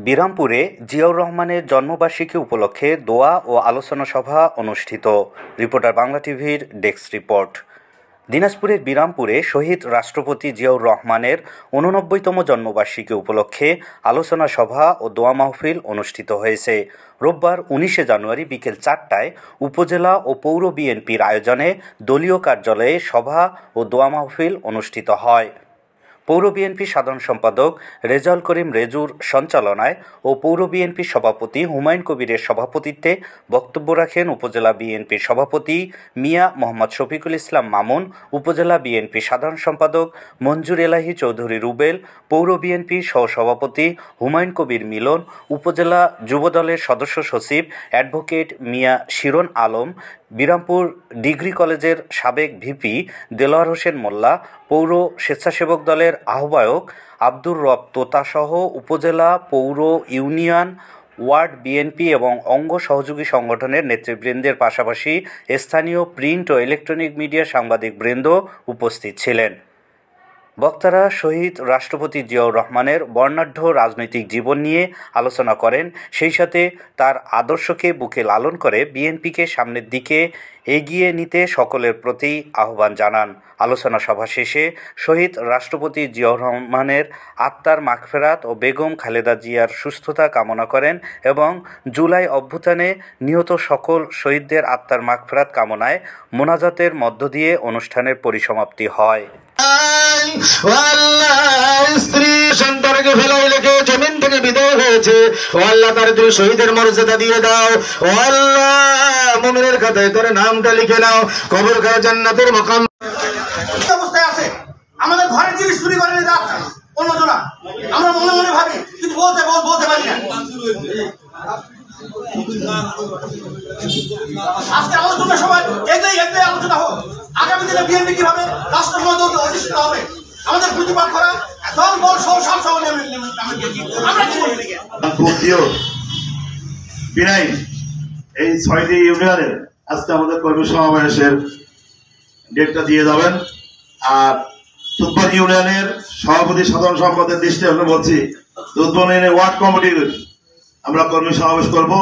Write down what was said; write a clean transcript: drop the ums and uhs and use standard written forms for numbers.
বিরামপুরে জিয়াউর রহমানের জন্মবার্ষিকী উপলক্ষে দোয়া ও আলোচনা সভা অনুষ্ঠিত। রিপোর্টার বাংলা টিভির ডেস্ক রিপোর্ট। দিনাজপুরের বিরামপুরে শহীদ রাষ্ট্রপতি জিয়াউর রহমানের ৮৯তম জন্মবার্ষিকী উপলক্ষে আলোচনা সভা ও দোয়া মাহফিল অনুষ্ঠিত হয়েছে। রোববার ১৯শে জানুয়ারি বিকেল ৪টায় উপজেলা ও পৌর বিএনপির আয়োজনে দলীয় কার্যালয়ে সভা ও দোয়া মাহফিল অনুষ্ঠিত হয়। পৌর বিএনপির সাধারণ সম্পাদক রেজাউল করিম রেজুর সঞ্চালনায় ও পৌর বিএনপির সভাপতি হুমায়ুন কবিরের সভাপতিত্বে বক্তব্য রাখেন উপজেলা বিএনপির সভাপতি মিয়া মোহাম্মদ শফিকুল ইসলাম মামুন, উপজেলা বিএনপির সাধারণ সম্পাদক মঞ্জুর এলাহি চৌধুরী রুবেল, পৌর বিএনপির সহসভাপতি হুমায়ুন কবির মিলন, উপজেলা যুবদলের সদস্য সচিব অ্যাডভোকেট মিয়া শিরন আলম, বিরামপুর ডিগ্রি কলেজের সাবেক ভিপি দেলোয়ার হোসেন মোল্লা, পৌর স্বেচ্ছাসেবক দলের আহ্বায়ক আব্দুর রব তোতাসহ উপজেলা, পৌর, ইউনিয়ন, ওয়ার্ড বিএনপি এবং অঙ্গ সহযোগী সংগঠনের নেতৃবৃন্দের পাশাপাশি স্থানীয় প্রিন্ট ও ইলেকট্রনিক মিডিয়া সাংবাদিকবৃন্দ উপস্থিত ছিলেন। বক্তারা শহীদ রাষ্ট্রপতি জিয়াউর রহমানের বর্ণাঢ্য রাজনৈতিক জীবন নিয়ে আলোচনা করেন, সেই সাথে তার আদর্শকে বুকে লালন করে বিএনপিকে সামনের দিকে এগিয়ে নিতে সকলের প্রতি আহ্বান জানান। আলোচনা সভা শেষে শহীদ রাষ্ট্রপতি জিয়াউর রহমানের আত্মার মাগফিরাত ও বেগম খালেদা জিয়ার সুস্থতা কামনা করেন এবং জুলাই অভ্যুত্থানে নিহত সকল শহীদদের আত্মার মাগফিরাত কামনায় মোনাজাতের মধ্য দিয়ে অনুষ্ঠানের পরিসমাপ্তি হয়। স্ত্রী সন্তানকে ফেলাই লেখে জমিন থেকে বিদায় হয়েছে, ও আল্লাহ তার তুমি শহীদের মর্যাদা দিয়ে দাও। ও আল্লাহ মুমিনের খাতায় তোর নামটা লিখে নাও, কবর খানা জান্নাতের মাকাম অবস্থায় আছে। আমাদের ঘরে জিনিস চুরি করে নিয়ে যাচ্ছে অন্যজনা, আমরা মনে মনে ভাবি কিন্তু বলতে পারি না। আজকে আলোচনা সবাই এটাই আলোচনা হোক, আগামী দিনে বিএনপি কিভাবে রাষ্ট্র সমাজকে অধিষ্ঠিত হবে, আমাদের প্রতিবাদ করা দল বল সহ সব এই ৬টি ইউনিয়নের আজকে আমাদের কর্মী সমাবেশের ডেটটা দিয়ে যাবেন। আর দুধবন ইউনিয়নের সভাপতি সাধারণ সম্পাদকের দৃষ্টি আমরা বলছি, দুধবন ইউনিয়নের ওয়ার্ড কমিটির আমরা কর্মী সমাবেশ করবো।